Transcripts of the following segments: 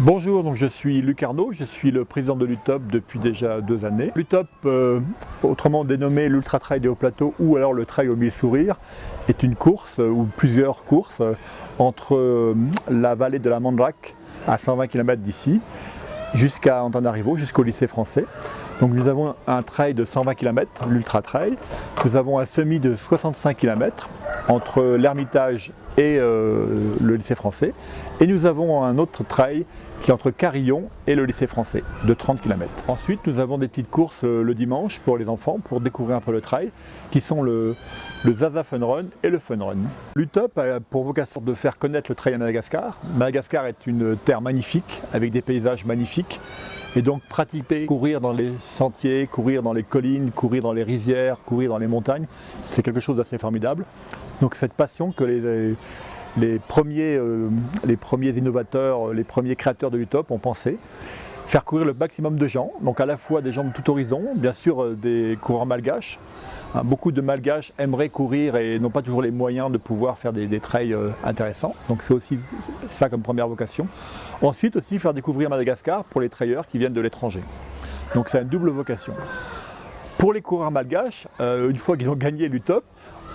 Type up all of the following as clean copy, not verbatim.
Bonjour, donc je suis Luc Arnaud, je suis le président de l'UTOP depuis déjà 2 années. L'UTOP, autrement dénommé l'Ultra Trail des Hauts Plateaux ou alors le Trail aux 1000 sourires, est une course ou plusieurs courses entre la vallée de la Mandrake à 120 km d'ici jusqu'à Antananarivo, jusqu'au lycée français. Donc nous avons un trail de 120 km, l'Ultra Trail. Nous avons un semi de 65 km entre l'Ermitage et le lycée français. Et nous avons un autre trail qui est entre Carillon et le lycée français, de 30 km. Ensuite, nous avons des petites courses le dimanche pour les enfants, pour découvrir un peu le trail, qui sont le Zaza Fun Run et le Fun Run. L'UTOP a pour vocation de faire connaître le trail à Madagascar. Madagascar est une terre magnifique, avec des paysages magnifiques. Et donc pratiquer, courir dans les sentiers, courir dans les collines, courir dans les rizières, courir dans les montagnes, c'est quelque chose d'assez formidable. Donc cette passion que les premiers innovateurs, les premiers créateurs de l'UTOP ont pensé, faire courir le maximum de gens, donc à la fois des gens de tout horizon, bien sûr des coureurs malgaches. Beaucoup de malgaches aimeraient courir et n'ont pas toujours les moyens de pouvoir faire des trails intéressants, donc c'est aussi ça comme première vocation. Ensuite aussi faire découvrir Madagascar pour les trailleurs qui viennent de l'étranger. Donc c'est une double vocation. Pour les coureurs malgaches, une fois qu'ils ont gagné l'UTOP,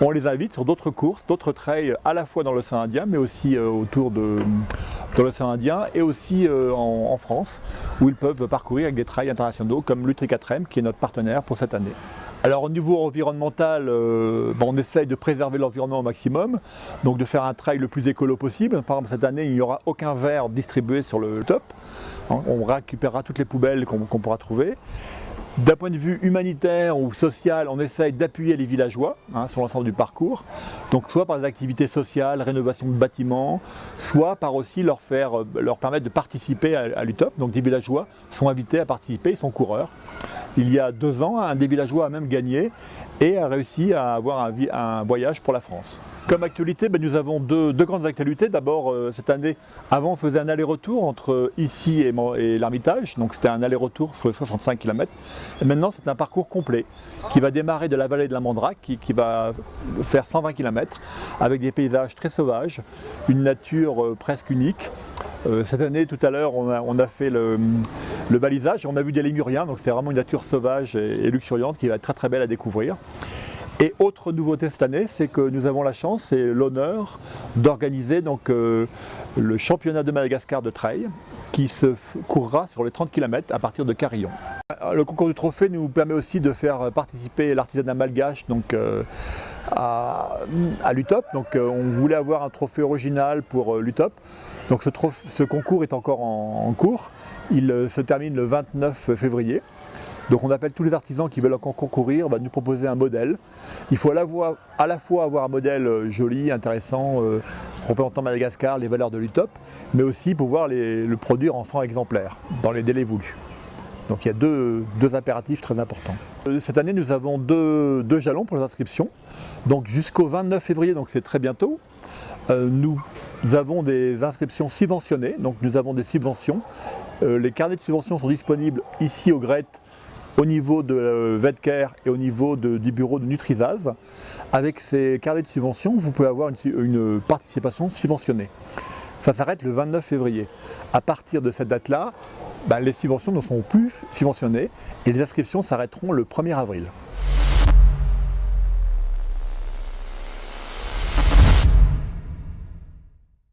on les invite sur d'autres courses, d'autres trails à la fois dans l'océan Indien, mais aussi autour de l'océan Indien et aussi en France, où ils peuvent parcourir avec des trails internationaux comme l'Utri4M qui est notre partenaire pour cette année. Alors au niveau environnemental, on essaye de préserver l'environnement au maximum, donc de faire un trail le plus écolo possible. Par exemple cette année, il n'y aura aucun verre distribué sur le top. On récupérera toutes les poubelles qu'on pourra trouver. D'un point de vue humanitaire ou social, on essaye d'appuyer les villageois sur l'ensemble du parcours. Donc soit par des activités sociales, rénovation de bâtiments, soit par aussi leur permettre de participer à l'UTOP. Donc des villageois sont invités à participer, ils sont coureurs. Il y a 2 ans, un des villageois a même gagné et a réussi à avoir un voyage pour la France. Comme actualité, nous avons deux grandes actualités. D'abord, cette année, avant on faisait un aller-retour entre ici et l'Ermitage, donc c'était un aller-retour sur les 65 km. Et maintenant c'est un parcours complet qui va démarrer de la vallée de la Mandrake, qui va faire 120 km avec des paysages très sauvages, une nature presque unique. Cette année, tout à l'heure, on a fait le balisage et on a vu des lémuriens, donc c'est vraiment une nature sauvage et luxuriante qui va être très très belle à découvrir. Et autre nouveauté cette année, c'est que nous avons la chance et l'honneur d'organiser le championnat de Madagascar de trail qui se courra sur les 30 km à partir de Carillon. Le concours du trophée nous permet aussi de faire participer l'artisanat malgache à l'UTOP. Donc on voulait avoir un trophée original pour l'UTOP. Donc ce concours est encore en cours. Il se termine le 29 février. Donc on appelle tous les artisans qui veulent encore concourir, nous proposer un modèle. Il faut à la fois avoir un modèle joli, intéressant, représentant Madagascar, les valeurs de l'UTOP, mais aussi pouvoir le produire en 100 exemplaires, dans les délais voulus. Donc il y a deux impératifs très importants. Cette année, nous avons deux jalons pour les inscriptions. Donc jusqu'au 29 février, donc c'est très bientôt, nous avons des inscriptions subventionnées. Donc nous avons des subventions. Les carnets de subventions sont disponibles ici au GRET, au niveau de Vedcare et au niveau du bureau de Nutrisaz. Avec ces carnets de subventions, vous pouvez avoir une participation subventionnée. Ça s'arrête le 29 février. À partir de cette date-là, les subventions ne seront plus subventionnées et les inscriptions s'arrêteront le 1er avril.